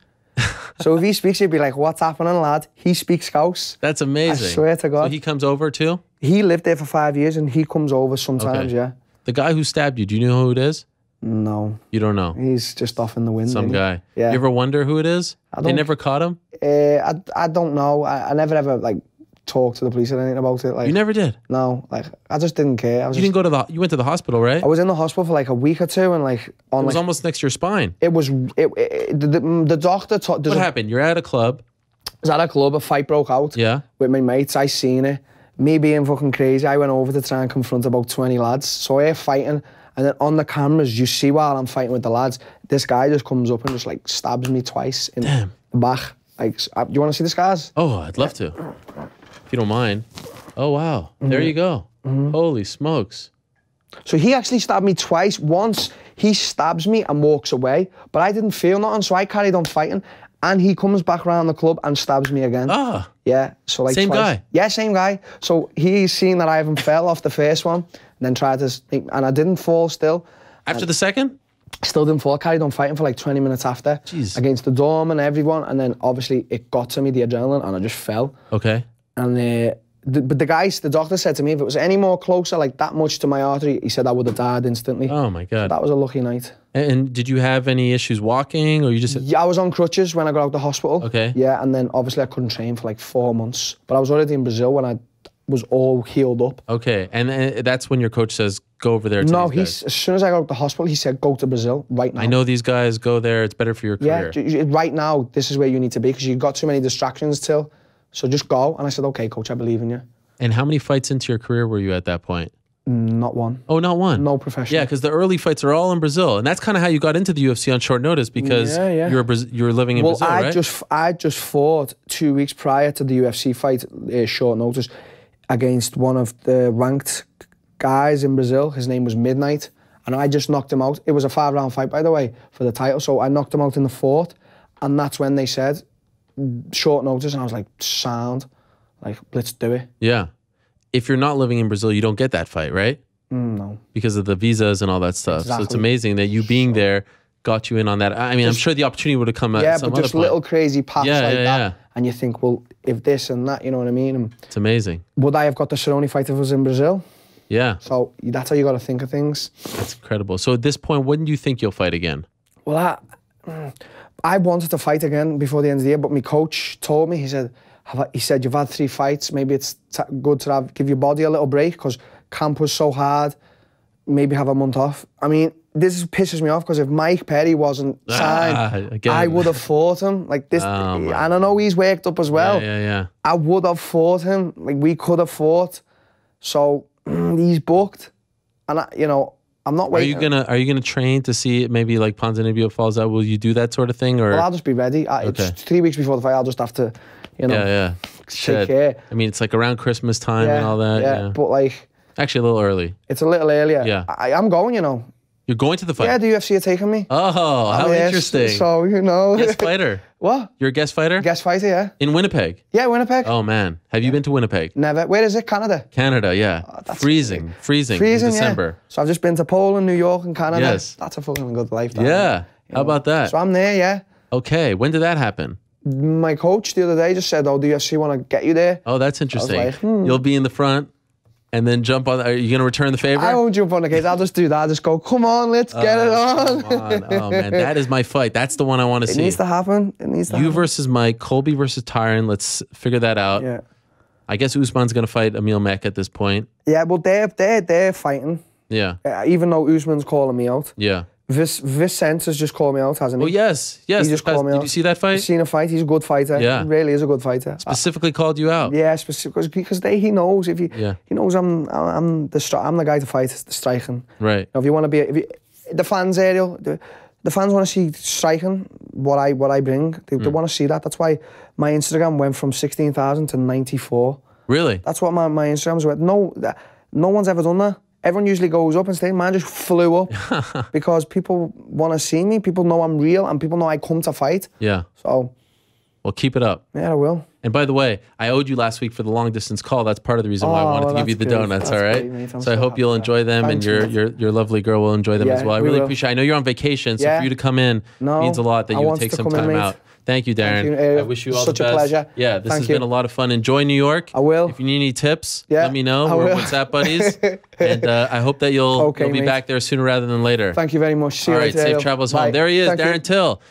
Speaker 2: So if he speaks, he'd be like, what's happening, lad? He speaks Scouse.
Speaker 1: That's amazing.
Speaker 2: I swear to God.
Speaker 1: So he comes over too?
Speaker 2: He lived there for 5 years and he comes over sometimes, yeah.
Speaker 1: The guy who stabbed you, do you know who it is?
Speaker 2: No.
Speaker 1: You don't know?
Speaker 2: He's just off in the wind.
Speaker 1: Some guy.
Speaker 2: Yeah.
Speaker 1: You ever wonder who it is? They never caught him?
Speaker 2: I don't know. I never ever like talked to the police or anything about it. Like,
Speaker 1: you never did?
Speaker 2: No. Like, I just didn't care.
Speaker 1: You went to the hospital, right?
Speaker 2: I was in the hospital for like a week or two and like...
Speaker 1: It was almost next to your spine.
Speaker 2: It was... the doctor...
Speaker 1: What happened? You're at a club.
Speaker 2: I was at a club, a fight broke out.
Speaker 1: Yeah.
Speaker 2: With my mates, I seen it. Me being fucking crazy, I went over to try and confront about 20 lads. So we're fighting, and then on the cameras, you see while I'm fighting with the lads, this guy just comes up and just like stabs me twice in the back. Like, you want to see the scars?
Speaker 1: Oh, I'd love to. If you don't mind. Oh, wow. There you go. Holy smokes.
Speaker 2: So he actually stabbed me twice. Once, he stabs me and walks away, but I didn't feel nothing, so I carried on fighting. And he comes back around the club and stabs me again.
Speaker 1: Ah.
Speaker 2: Yeah. So like
Speaker 1: same
Speaker 2: twice.
Speaker 1: guy?
Speaker 2: Yeah, same guy. So he's seen that I haven't fell off the first one, and then tried to, and I didn't fall still.
Speaker 1: After the second?
Speaker 2: Still didn't fall. Carried on fighting for like 20 minutes after.
Speaker 1: Jeez.
Speaker 2: Against the dorm and everyone. And then obviously it got to me, the adrenaline, and I just fell.
Speaker 1: Okay.
Speaker 2: And but the doctor said to me, if it was any more closer, like that much to my artery, he said I would have died instantly.
Speaker 1: Oh my God.
Speaker 2: So that was a lucky night.
Speaker 1: And did you have any issues walking, or you just...
Speaker 2: Yeah, I was on crutches when I got out of the hospital.
Speaker 1: Okay.
Speaker 2: Yeah, and then obviously I couldn't train for like 4 months. But I was already in Brazil when I was all healed up.
Speaker 1: Okay, and that's when your coach says, go over there to
Speaker 2: No,
Speaker 1: these guys.
Speaker 2: as soon as I got out of the hospital, he said, go to Brazil right now.
Speaker 1: I know these guys, go there, it's better for your career.
Speaker 2: Yeah, right now, this is where you need to be because you've got too many distractions till. So just go. And I said, okay, coach, I believe in you.
Speaker 1: And how many fights into your career were you at that point?
Speaker 2: Not one.
Speaker 1: Oh, not one?
Speaker 2: No professional.
Speaker 1: Yeah, because the early fights are all in Brazil. And that's kind of how you got into the UFC on short notice because you were living in Brazil, right?
Speaker 2: I just fought 2 weeks prior to the UFC fight, short notice, against one of the ranked guys in Brazil. His name was Midnight. And I just knocked him out. It was a 5-round fight, by the way, for the title. So I knocked him out in the fourth. And that's when they said, short notice. And I was like, sound. Like, let's do it.
Speaker 1: Yeah. If you're not living in Brazil, you don't get that fight, right?
Speaker 2: No.
Speaker 1: Because of the visas and all that stuff.
Speaker 2: Exactly.
Speaker 1: So it's amazing that you being there got you in on that. I mean, I'm sure the opportunity would have come at some other point.
Speaker 2: Yeah, but just little crazy paths like that.
Speaker 1: Yeah.
Speaker 2: And you think, well, if this and that, you know what I mean? And
Speaker 1: it's amazing.
Speaker 2: Would I have got the Cerrone fight if it was in Brazil?
Speaker 1: Yeah.
Speaker 2: So that's how you got to think of things.
Speaker 1: That's incredible. So at this point, when do you think you'll fight again?
Speaker 2: Well, I wanted to fight again before the end of the year, but my coach told me, he said, you've had 3 fights. Maybe it's good to give your body a little break because camp was so hard. Maybe have a month off. I mean, this pisses me off because if Mike Perry wasn't signed, I would have fought him. Like this, and I know he's worked up as well.
Speaker 1: Yeah.
Speaker 2: I would have fought him. Like we could have fought. So he's booked, and I'm not waiting.
Speaker 1: Are you gonna train to see maybe like Ponzinibbio falls out? Will you do that sort of thing, or?
Speaker 2: Well, I'll just be ready. It's 3 weeks before the fight. I'll just have to, take care.
Speaker 1: I mean, it's like around Christmas time and all that. Yeah,
Speaker 2: but like.
Speaker 1: Actually, a little early.
Speaker 2: It's a little earlier.
Speaker 1: Yeah.
Speaker 2: I'm going,
Speaker 1: You're going to the fight?
Speaker 2: Yeah, the UFC are taking me.
Speaker 1: Oh, how interesting.
Speaker 2: So,
Speaker 1: Guest fighter?
Speaker 2: What?
Speaker 1: You're a guest fighter?
Speaker 2: Guest fighter, yeah.
Speaker 1: In Winnipeg?
Speaker 2: Yeah, Winnipeg.
Speaker 1: Oh, man. Have you been to Winnipeg?
Speaker 2: Never. Where is it? Canada?
Speaker 1: Canada, yeah. Oh, freezing in December.
Speaker 2: Yeah. So I've just been to Poland, New York, and Canada.
Speaker 1: Yes.
Speaker 2: That's a fucking good life.
Speaker 1: Yeah. How about that?
Speaker 2: So I'm there, yeah.
Speaker 1: Okay. When did that happen?
Speaker 2: My coach the other day just said, the UFC want to get you there.
Speaker 1: Oh, that's interesting.
Speaker 2: I was like,
Speaker 1: You'll be in the front. And then jump on. Are you going to return the favor?
Speaker 2: I won't jump on the case. I'll just do that. I'll just go, come on, let's get it on.
Speaker 1: Come on. Oh, man. That is my fight. That's the one I want to see.
Speaker 2: It needs to happen.
Speaker 1: You versus Mike, Colby versus Tyron. Let's figure that out.
Speaker 2: Yeah.
Speaker 1: I guess Usman's going to fight Emil Mek at this point.
Speaker 2: Yeah, well, they're fighting.
Speaker 1: Yeah.
Speaker 2: Even though Usman's calling me out.
Speaker 1: Yeah.
Speaker 2: Vicente has just called me out, hasn't he?
Speaker 1: Oh, yes.
Speaker 2: He just called me out.
Speaker 1: Did you see that fight?
Speaker 2: I've seen a fight. He's a good fighter.
Speaker 1: Yeah.
Speaker 2: He really is a good fighter.
Speaker 1: Specifically called you out?
Speaker 2: Yeah, because he knows he knows I'm the guy to fight, the striking.
Speaker 1: Right.
Speaker 2: If you want to be, the fans, Ariel, the fans want to see striking, what I bring. They want to see that. That's why my Instagram went from 16,000 to 94.
Speaker 1: Really?
Speaker 2: That's what my Instagrams went. No one's ever done that. Everyone usually goes up and stays. Mine just flew up because people want to see me. People know I'm real and people know I come to fight.
Speaker 1: Yeah.
Speaker 2: So
Speaker 1: Well, keep it up.
Speaker 2: Yeah, I will.
Speaker 1: And by the way, I owed you last week for the long distance call. That's part of the reason why I wanted to give you the donuts. All right. So I hope you'll enjoy them, and your lovely girl will enjoy them as well. I really appreciate it. I know you're on vacation, so for you to come in means a lot that you would take some time out. Thank you, Darren. I wish you all the best. Such a pleasure. Yeah, this has been a lot of fun. Enjoy New York.
Speaker 2: I will.
Speaker 1: If you need any tips, let me know. We're WhatsApp buddies. And I hope that you'll be back there sooner rather than later.
Speaker 2: Thank you very much. See you later.
Speaker 1: All right, safe travels home. There he is, Darren Till.